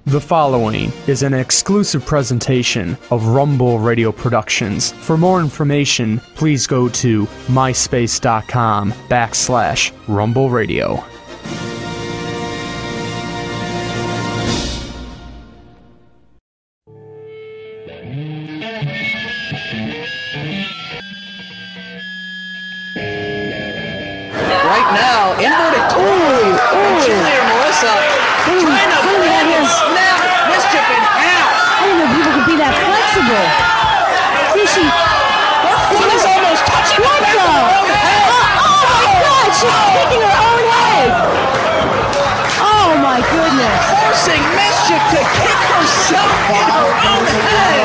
The following is an exclusive presentation of Rumble Radio Productions. For more information, please go to myspace.com/Rumble Radio. Right now, inverted. Cheerleader Melissa trying to bend and snap Mischief in half. I didn't know people could be that flexible. See, she... One is almost touching What the the? Oh my God, she's kicking her own leg. Oh my goodness. Forcing Mischief to kick herself in her own head.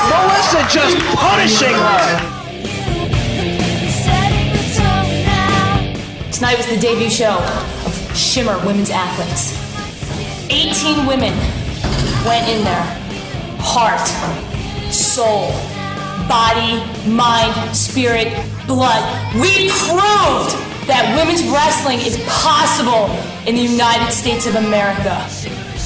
Melissa just punishing her. Tonight was the debut show of SHIMMER Women's Athletes. 18 women went in there. Heart, soul, body, mind, spirit, blood. We proved that women's wrestling is possible in the United States of America.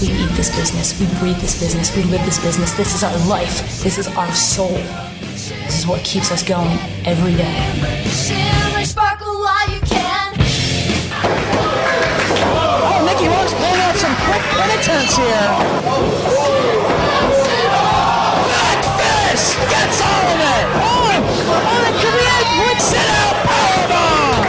We eat this business, we breathe this business, we live this business. This is our life, this is our soul. This is what keeps us going every day. Shimmer, sparkle while you can. Oh, Nikki Rock's pulling out some quick penitence here. Back fist gets all of it. Oh, the Korean would sit out powerbomb.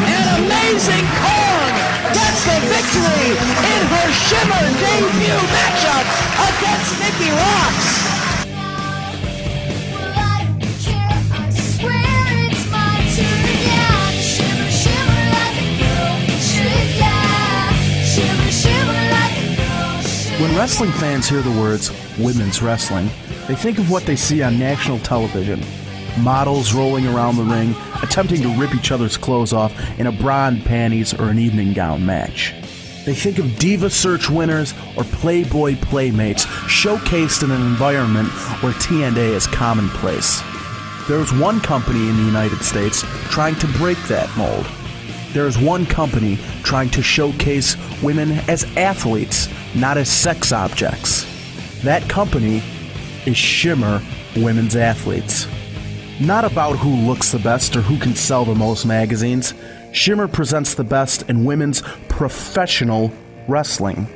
And Amazing Kong gets the victory in her Shimmer debut matchup against Nikki Rocks. When wrestling fans hear the words women's wrestling, they think of what they see on national television. Models rolling around the ring, attempting to rip each other's clothes off in a bra and panties or an evening gown match. They think of Diva Search winners or Playboy playmates showcased in an environment where TNA is commonplace. There's one company in the United States trying to break that mold. There's one company trying to showcase women as athletes, not as sex objects. That company is SHIMMER Women's Athletes. Not about who looks the best or who can sell the most magazines, SHIMMER presents the best in women's professional wrestling.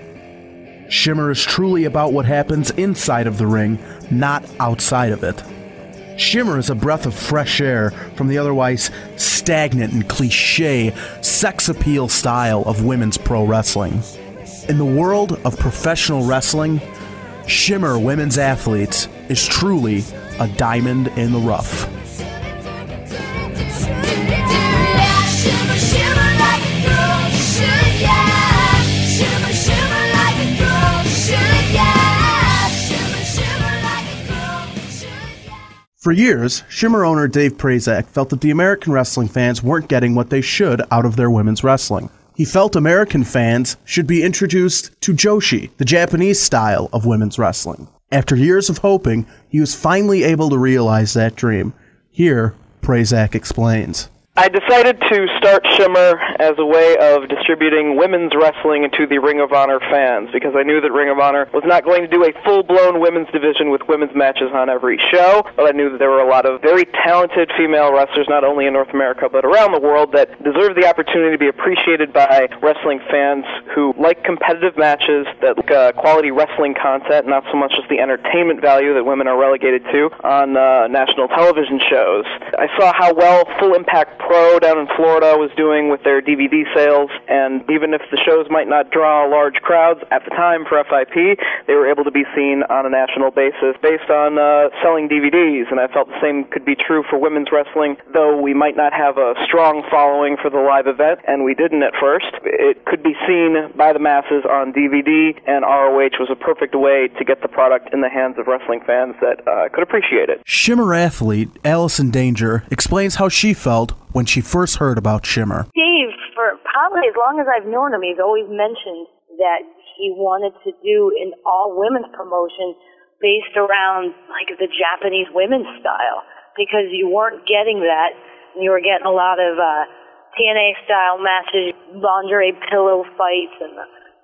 SHIMMER is truly about what happens inside of the ring, not outside of it. SHIMMER is a breath of fresh air from the otherwise stagnant and cliché sex appeal style of women's pro wrestling. In the world of professional wrestling, SHIMMER Women's Athletes is truly a diamond in the rough. For years, SHIMMER owner Dave Prazak felt that the American wrestling fans weren't getting what they should out of their women's wrestling. He felt American fans should be introduced to Joshi, the Japanese style of women's wrestling. After years of hoping, he was finally able to realize that dream. Here, Prazak explains. I decided to start SHIMMER as a way of distributing women's wrestling to the Ring of Honor fans because I knew that Ring of Honor was not going to do a full-blown women's division with women's matches on every show, but I knew that there were a lot of very talented female wrestlers, not only in North America but around the world, that deserve the opportunity to be appreciated by wrestling fans who like competitive matches, that like quality wrestling content, not so much as the entertainment value that women are relegated to on national television shows. I saw how well Full Impact Pro down in Florida was doing with their DVD sales, and even if the shows might not draw large crowds at the time for FIP, they were able to be seen on a national basis based on selling DVDs, and I felt the same could be true for women's wrestling. Though we might not have a strong following for the live event, and we didn't at first, it could be seen by the masses on DVD, and ROH was a perfect way to get the product in the hands of wrestling fans that could appreciate it. SHIMMER athlete Allison Danger explains how she felt when she first heard about SHIMMER. Dave, for probably as long as I've known him, he's always mentioned that he wanted to do an all-women's promotion based around, like, the Japanese women's style, because you weren't getting that. You were getting a lot of TNA-style matches, lingerie pillow fights, and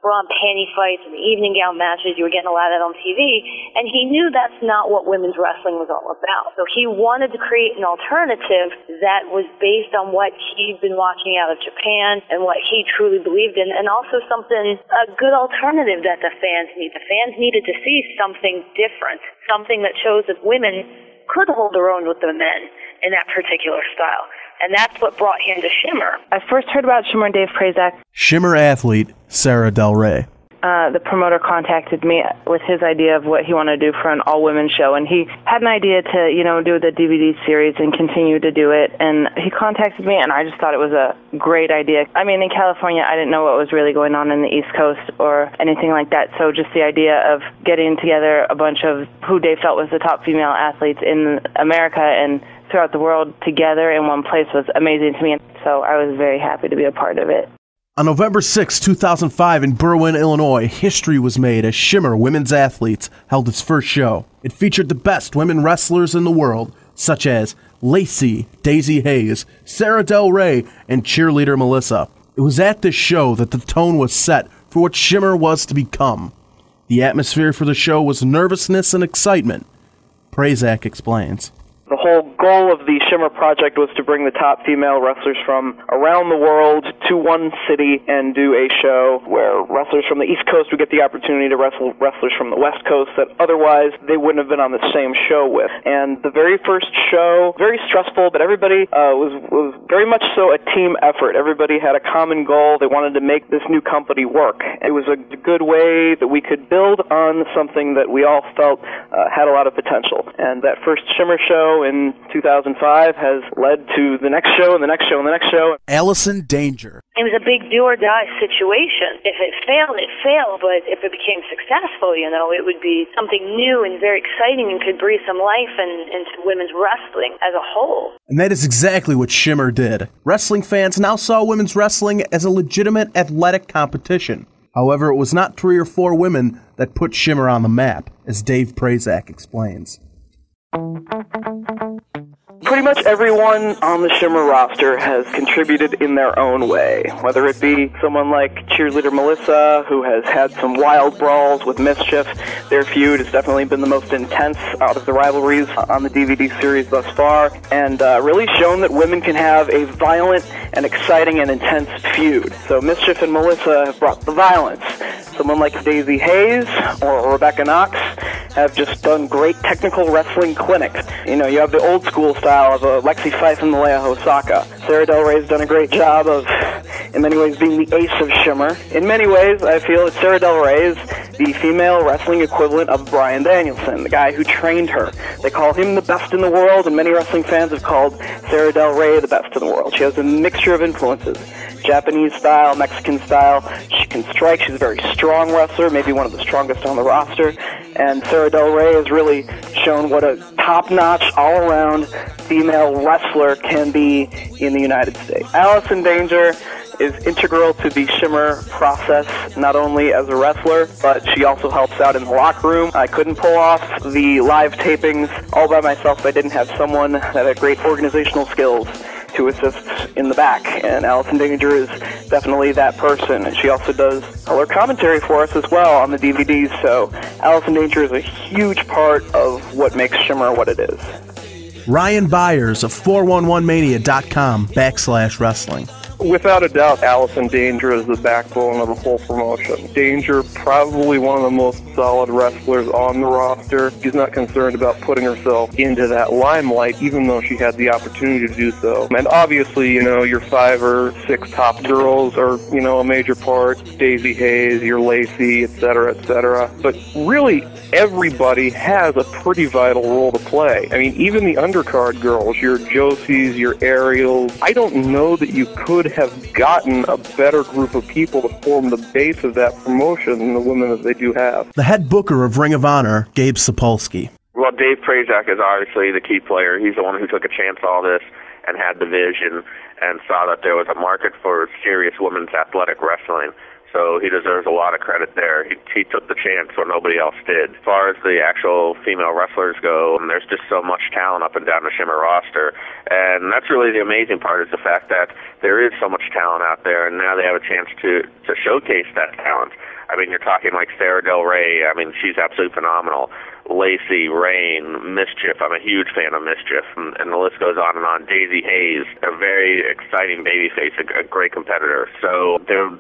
bra and panty fights and the evening gown matches. You were getting a lot of that on TV. And he knew that's not what women's wrestling was all about. So he wanted to create an alternative that was based on what he'd been watching out of Japan and what he truly believed in, and also a good alternative that the fans need. The fans needed to see something different, something that shows that women could hold their own with the men in that particular style. And that's what brought him to Shimmer. I first heard about Shimmer and Dave Prazak. Shimmer athlete Sarah Del Rey. The promoter contacted me with his idea of what he wanted to do for an all-women show, and he had an idea to, do the DVD series and continue to do it, and he contacted me, and I just thought it was a great idea. I mean, in California, I didn't know what was really going on in the East Coast or anything like that, so just the idea of getting together a bunch of who Dave felt was the top female athletes in America and throughout the world together in one place was amazing to me, so I was very happy to be a part of it. On November 6, 2005 in Berwyn, Illinois, history was made as Shimmer Women's Athletes held its first show. It featured the best women wrestlers in the world, such as Lacey, Daisy Hayes, Sarah Del Rey, and cheerleader Melissa. It was at this show that the tone was set for what Shimmer was to become. The atmosphere for the show was nervousness and excitement. Prazak explains. The whole goal of the Shimmer project was to bring the top female wrestlers from around the world to one city and do a show where wrestlers from the East Coast would get the opportunity to wrestle wrestlers from the West Coast that otherwise they wouldn't have been on the same show with. And the very first show, very stressful, but everybody was very much so a team effort. Everybody had a common goal. They wanted to make this new company work. It was a good way that we could build on something that we all felt had a lot of potential. And that first Shimmer show in 2005 has led to the next show and the next show and the next show. Allison Danger. It was a big do-or-die situation. If it failed, it failed, but if it became successful, it would be something new and very exciting and could breathe some life into women's wrestling as a whole. And that is exactly what Shimmer did. Wrestling fans now saw women's wrestling as a legitimate athletic competition. However, it was not 3 or 4 women that put Shimmer on the map, as Dave Prazak explains. Pretty much everyone on the Shimmer roster has contributed in their own way, whether it be someone like cheerleader Melissa, who has had some wild brawls with Mischief. Their feud has definitely been the most intense out of the rivalries on the DVD series thus far, and really shown that women can have a violent and exciting and intense feud. So Mischief and Melissa have brought the violence. Someone like Daisy Hayes or Rebecca Knox have just done great technical wrestling clinics. You have the old school style of Lexi Fife and Malaya Hosaka. Sarah Del Rey's done a great job of, in many ways, being the ace of Shimmer. In many ways, I feel that Sarah Del Rey is the female wrestling equivalent of Bryan Danielson, the guy who trained her. They call him the best in the world, and many wrestling fans have called Sarah Del Rey the best in the world. She has a mixture of influences. Japanese style, Mexican style. She can strike. She's a very strong wrestler, maybe one of the strongest on the roster. And Sarah Del Rey has really shown what a top-notch, all-around female wrestler can be in the United States. Allison Danger is integral to the Shimmer process, not only as a wrestler, but she also helps out in the locker room. I couldn't pull off the live tapings all by myself if I didn't have someone that had great organizational skills to assist in the back, and Allison Danger is definitely that person. And she also does color commentary for us as well on the DVDs, so Allison Danger is a huge part of what makes Shimmer what it is. Ryan Byers of 411mania.com/wrestling. Without a doubt, Allison Danger is the backbone of the whole promotion. Danger, probably one of the most solid wrestlers on the roster. She's not concerned about putting herself into that limelight, even though she had the opportunity to do so. And obviously, your 5 or 6 top girls are, a major part. Daisy Hayes, your Lacey, etc., etc. But really, everybody has a pretty vital role to play. I mean, even the undercard girls, your Josies, your Ariels, I don't know that you could have gotten a better group of people to form the base of that promotion than the women that they do have. The head booker of Ring of Honor, Gabe Sapolsky. Well, Dave Prazak is obviously the key player. He's the one who took a chance on all this and had the vision and saw that there was a market for serious women's athletic wrestling. So he deserves a lot of credit there. He took the chance when nobody else did. As far as the actual female wrestlers go, there's just so much talent up and down the Shimmer roster. And that's really the amazing part, is the fact that there is so much talent out there, and now they have a chance to showcase that talent. I mean, you're talking like Sarah Del Rey. I mean, she's absolutely phenomenal. Lacey, Rain, Mischief. I'm a huge fan of Mischief, and the list goes on and on. Daisy Hayes, a very exciting babyface, a great competitor. So they're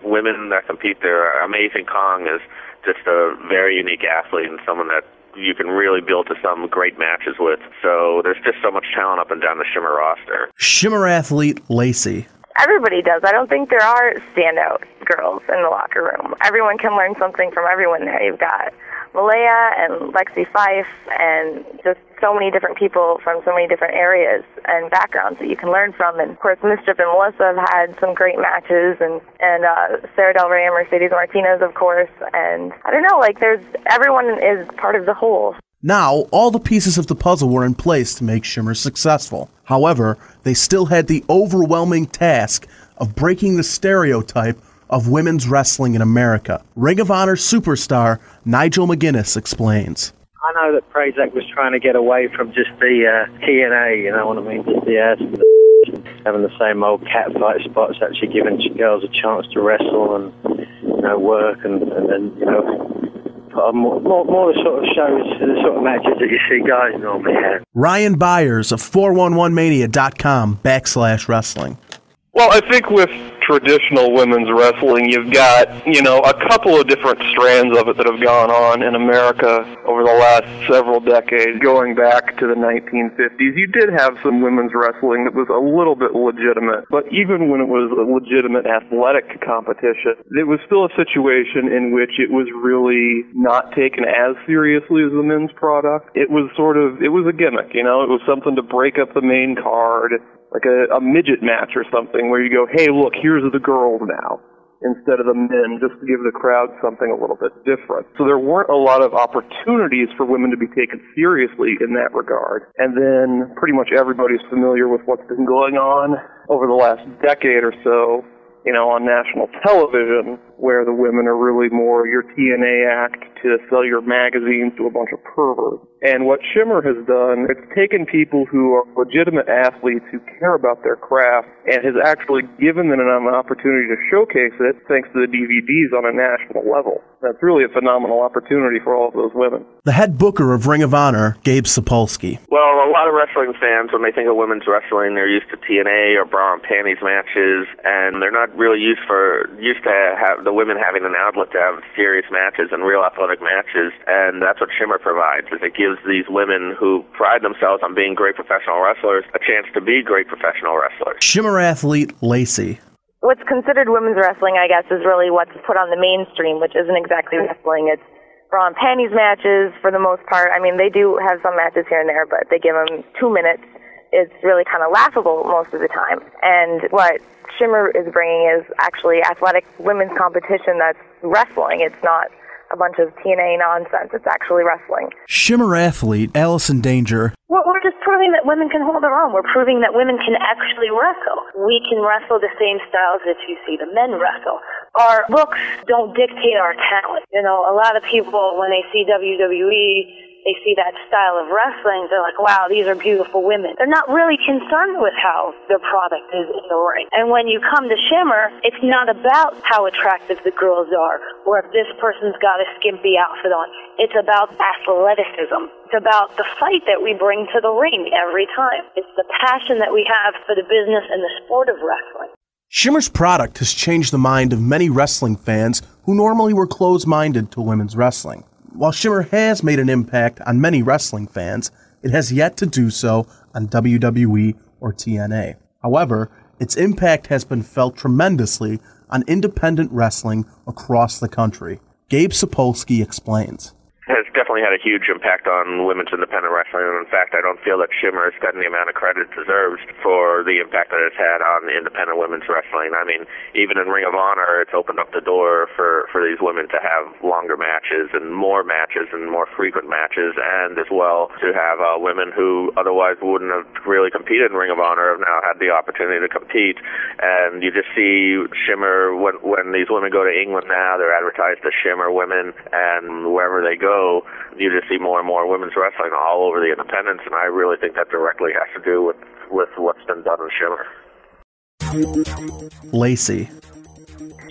women that compete there. Amazing Kong is just a very unique athlete and someone that you can really build to some great matches with. So there's just so much talent up and down the Shimmer roster. Shimmer athlete Lacey. Everybody does. I don't think there are standout girls in the locker room. Everyone can learn something from everyone there. You've got Malaya and Lexi Fife and just so many different people from so many different areas and backgrounds that you can learn from. And of course, Mischief and Melissa have had some great matches, and Sarah Del Rey and Mercedes Martinez, of course. And I don't know, like everyone is part of the whole. Now, all the pieces of the puzzle were in place to make Shimmer successful. However, they still had the overwhelming task of breaking the stereotype of women's wrestling in America. Ring of Honor superstar Nigel McGuinness explains. I know that Prazak was trying to get away from just the TNA, you know what I mean, just the ass, having the same old catfight spots, actually giving girls a chance to wrestle and, you know, work and you know, more the sort of shows, the sort of matches that you see guys normally have. Ryan Byers of 411mania.com/wrestling. Well, I think with traditional women's wrestling, you've got, you know, a couple of different strands of it that have gone on in America over the last several decades. Going back to the 1950s, you did have some women's wrestling that was a little bit legitimate. But even when it was a legitimate athletic competition, it was still a situation in which it was really not taken as seriously as the men's product. It was a gimmick, you know, it was something to break up the main card, like a midget match or something where you go, hey, look, here's the girls now, instead of the men, just to give the crowd something a little bit different. So there weren't a lot of opportunities for women to be taken seriously in that regard. And then pretty much everybody's familiar with what's been going on over the last decade or so, you know, on national television, where the women are really more your TNA act to sell your magazines to a bunch of perverts. And what Shimmer has done, it's taken people who are legitimate athletes who care about their craft and has actually given them an opportunity to showcase it thanks to the DVDs on a national level. That's really a phenomenal opportunity for all of those women. The head booker of Ring of Honor, Gabe Sapolsky. Well, a lot of wrestling fans, when they think of women's wrestling, they're used to TNA or bra and panties matches, and they're not really used to have the women having an outlet to have serious matches and real athletic matches, and that's what Shimmer provides. Is it gives these women who pride themselves on being great professional wrestlers a chance to be great professional wrestlers. Shimmer athlete Lacey. What's considered women's wrestling, I guess, is really what's put on the mainstream, which isn't exactly wrestling. It's bra and panties matches for the most part. I mean, they do have some matches here and there, but they give them 2 minutes. It's really kind of laughable most of the time. And what Shimmer is bringing is actually athletic women's competition that's wrestling. It's not a bunch of TNA nonsense. It's actually wrestling. Shimmer athlete Allison Danger. We're just proving that women can hold their own. We're proving that women can actually wrestle. We can wrestle the same styles that you see the men wrestle. Our looks don't dictate our talent. You know, a lot of people, when they see WWE, they see that style of wrestling, they're like, wow, these are beautiful women. They're not really concerned with how their product is in the ring. And when you come to Shimmer, it's not about how attractive the girls are or if this person's got a skimpy outfit on. It's about athleticism. It's about the fight that we bring to the ring every time. It's the passion that we have for the business and the sport of wrestling. Shimmer's product has changed the mind of many wrestling fans who normally were closed-minded to women's wrestling. While Shimmer has made an impact on many wrestling fans, it has yet to do so on WWE or TNA. However, its impact has been felt tremendously on independent wrestling across the country. Gabe Sapolsky explains. Has definitely had a huge impact on women's independent wrestling. And in fact, I don't feel that Shimmer has gotten the amount of credit it deserves for the impact that it's had on independent women's wrestling. I mean, even in Ring of Honor, it's opened up the door for these women to have longer matches and more frequent matches, and as well to have women who otherwise wouldn't have really competed in Ring of Honor have now had the opportunity to compete. And you just see Shimmer, when these women go to England now, they're advertised as Shimmer women, and wherever they go, you just see more and more women's wrestling all over the independents, and I really think that directly has to do with what's been done in Shimmer. Lacey.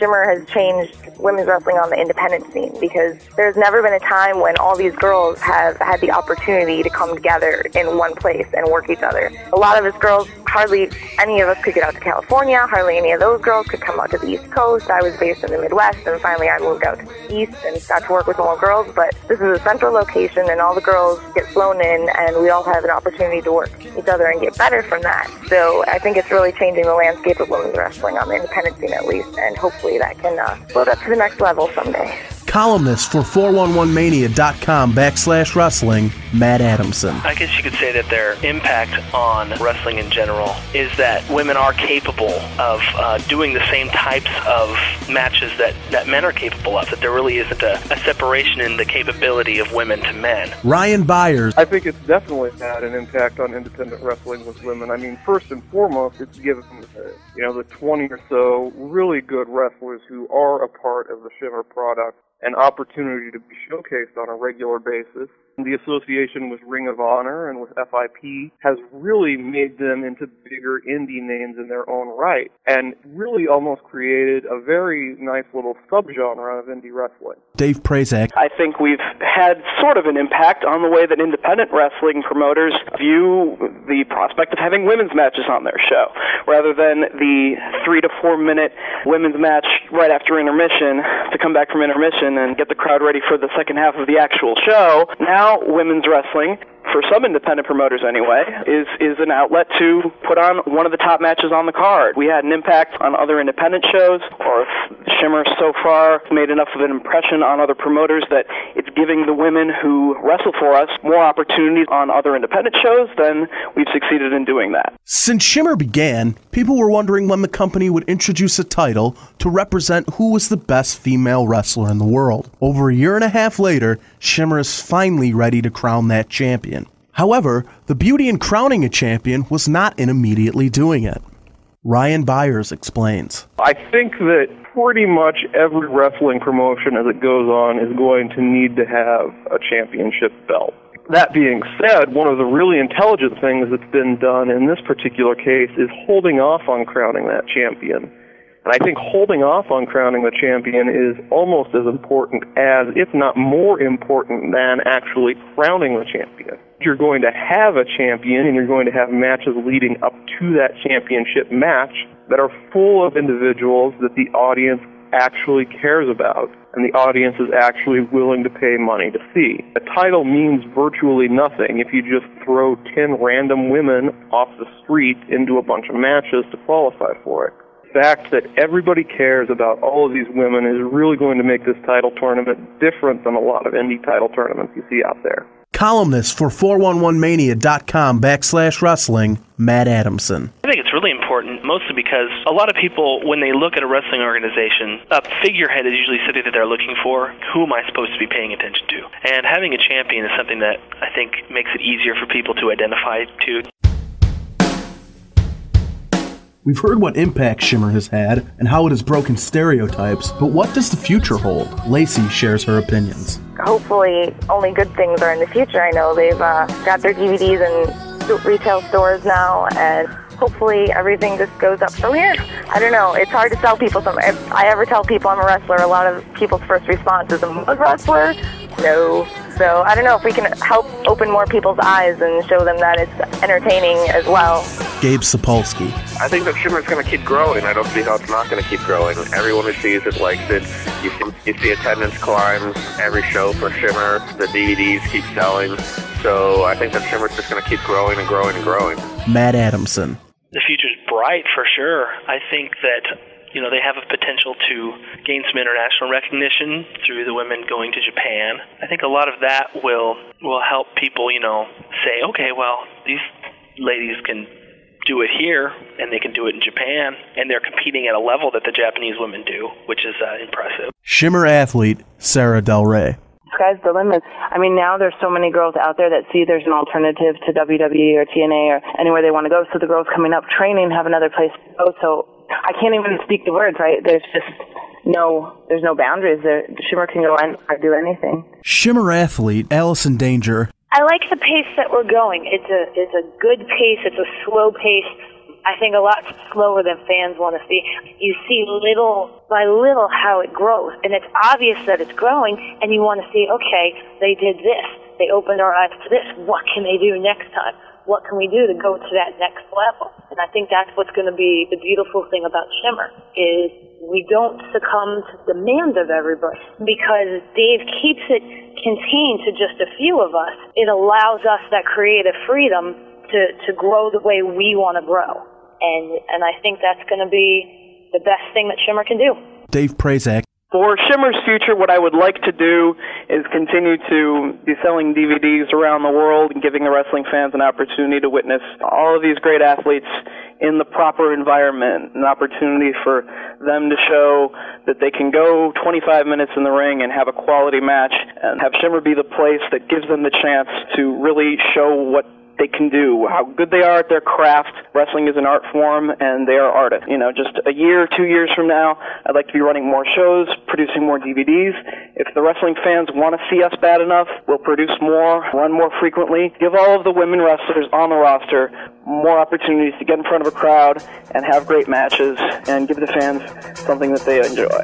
Shimmer has changed women's wrestling on the independent scene, because there's never been a time when all these girls have had the opportunity to come together in one place and work each other. A lot of us girls, hardly any of us could get out to California, hardly any of those girls could come out to the East Coast. I was based in the Midwest, and finally I moved out to the East and got to work with more girls, but this is a central location and all the girls get flown in and we all have an opportunity to work each other and get better from that. So I think it's really changing the landscape of women's wrestling on the independent scene at least, and hopefully that can build up to the next level someday. Columnist for 411mania.com/wrestling, Matt Adamson. I guess you could say that their impact on wrestling in general is that women are capable of doing the same types of matches that men are capable of, that there really isn't a separation in the capability of women to men. Ryan Byers. I think it's definitely had an impact on independent wrestling with women. I mean, first and foremost, it's given the 20 or so really good wrestlers who are a part of the Shimmer product an opportunity to be showcased on a regular basis. The association with Ring of Honor and with FIP has really made them into bigger indie names in their own right, and really almost created a very nice little subgenre of indie wrestling. Dave Prazak. I think we've had sort of an impact on the way that independent wrestling promoters view the prospect of having women's matches on their show, rather than the 3 to 4 minute women's match right after intermission to come back from intermission and get the crowd ready for the second half of the actual show. Now women's wrestling, for some independent promoters anyway, is an outlet to put on one of the top matches on the card. We had an impact on other independent shows, or if Shimmer so far made enough of an impression on other promoters that it's giving the women who wrestle for us more opportunities on other independent shows, then we've succeeded in doing that. Since Shimmer began, people were wondering when the company would introduce a title to represent who was the best female wrestler in the world. Over a year and a half later, Shimmer is finally ready to crown that champion. However, the beauty in crowning a champion was not in immediately doing it. Ryan Byers explains. I think that pretty much every wrestling promotion as it goes on is going to need to have a championship belt. That being said, one of the really intelligent things that's been done in this particular case is holding off on crowning that champion. And I think holding off on crowning the champion is almost as important as, if not more important than, actually crowning the champion. You're going to have a champion, and you're going to have matches leading up to that championship match that are full of individuals that the audience actually cares about, and the audience is actually willing to pay money to see. A title means virtually nothing if you just throw 10 random women off the street into a bunch of matches to qualify for it. The fact that everybody cares about all of these women is really going to make this title tournament different than a lot of indie title tournaments you see out there. Columnist for 411mania.com/wrestling, Matt Adamson. I think it's really important, mostly because a lot of people, when they look at a wrestling organization, a figurehead is usually something that they're looking for. Who am I supposed to be paying attention to? And having a champion is something that I think makes it easier for people to identify to. We've heard what impact Shimmer has had and how it has broken stereotypes, but what does the future hold? Lacey shares her opinions. Hopefully, only good things are in the future. I know they've got their DVDs in retail stores now, and hopefully everything just goes up from here. I don't know. It's hard to tell people something. If I ever tell people I'm a wrestler, a lot of people's first response is, "I'm a wrestler?" No. So I don't know if we can help open more people's eyes and show them that it's entertaining as well. Gabe Sapolsky. I think that Shimmer's going to keep growing. I don't see how it's not going to keep growing. Everyone who sees it likes it. You see attendance climb every show for Shimmer. The DVDs keep selling. So I think that Shimmer's just going to keep growing and growing and growing. Matt Adamson. The future's bright for sure. I think that they have a potential to gain some international recognition through the women going to Japan. I think a lot of that will help people, say, okay, well, these ladies can do it here, and they can do it in Japan, and they're competing at a level that the Japanese women do, which is impressive. Shimmer athlete Sarah Del Rey. Sky's the limit. I mean, now there's so many girls out there that see there's an alternative to WWE or TNA or anywhere they want to go, so the girls coming up training have another place to go, so I can't even speak the words, right? There's no boundaries there. Shimmer can go and do anything. Shimmer athlete Allison Danger. I like the pace that we're going. It's a good pace. It's a slow pace, I think, a lot slower than fans want to see. You see little by little how it grows, and it's obvious that it's growing, and you want to see, okay, they did this. They opened our eyes to this. What can they do next time? What can we do to go to that next level? And I think that's what's going to be the beautiful thing about Shimmer, is we don't succumb to the demands of everybody. Because Dave keeps it contained to just a few of us, it allows us that creative freedom to grow the way we want to grow. And I think that's going to be the best thing that Shimmer can do. Dave Prazak. For Shimmer's future, what I would like to do is continue to be selling DVDs around the world and giving the wrestling fans an opportunity to witness all of these great athletes in the proper environment, an opportunity for them to show that they can go 25 minutes in the ring and have a quality match, and have Shimmer be the place that gives them the chance to really show what they can do, how good they are at their craft. Wrestling is an art form, and they are artists. You know, just a year, 2 years from now, I'd like to be running more shows, producing more DVDs. If the wrestling fans want to see us bad enough, we'll produce more, run more frequently, give all of the women wrestlers on the roster more opportunities to get in front of a crowd and have great matches, and give the fans something that they enjoy.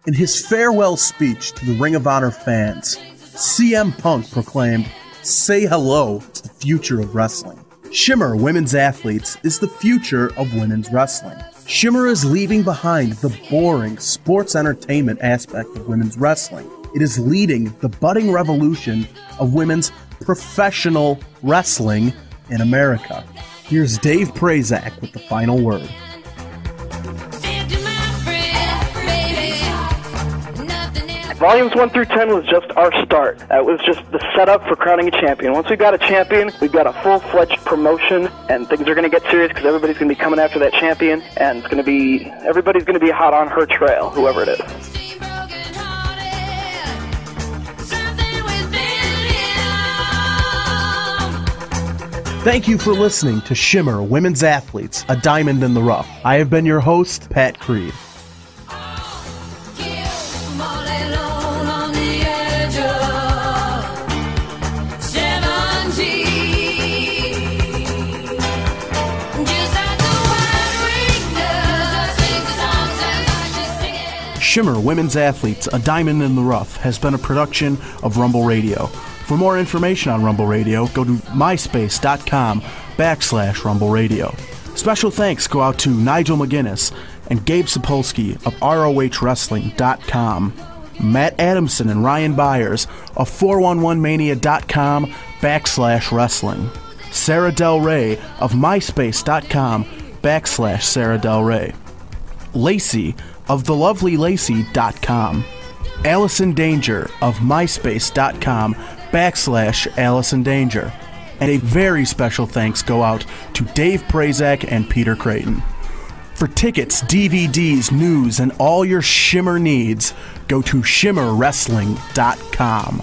In his farewell speech to the Ring of Honor fans, CM Punk proclaimed, "Say hello to the future of wrestling." Shimmer Women's Athletes is the future of women's wrestling. Shimmer is leaving behind the boring sports entertainment aspect of women's wrestling. It is leading the budding revolution of women's professional wrestling in America. Here's Dave Prazak with the final word. Volumes 1 through 10 was just our start. It was just the setup for crowning a champion. Once we've got a champion, we've got a full-fledged promotion, and things are going to get serious because everybody's going to be coming after that champion, and everybody's going to be hot on her trail, whoever it is. Thank you for listening to Shimmer Women's Athletes, a diamond in the rough. I have been your host, Pat Creed. Shimmer Women's Athletes, a diamond in the rough has been a production of Rumble Radio. For more information on Rumble Radio, go to myspace.com/Rumble Radio. Special thanks go out to Nigel McGuinness and Gabe Sapolsky of ROHWrestling.com. Matt Adamson and Ryan Byers of 411mania.com/wrestling. Sarah Del Rey of myspace.com/Sarah Del Rey. Lacey of thelovelylacey.com. Allison Danger of myspace.com/Allison Danger. And a very special thanks go out to Dave Prazak and Peter Creighton. For tickets, DVDs, news, and all your Shimmer needs, go to shimmerwrestling.com.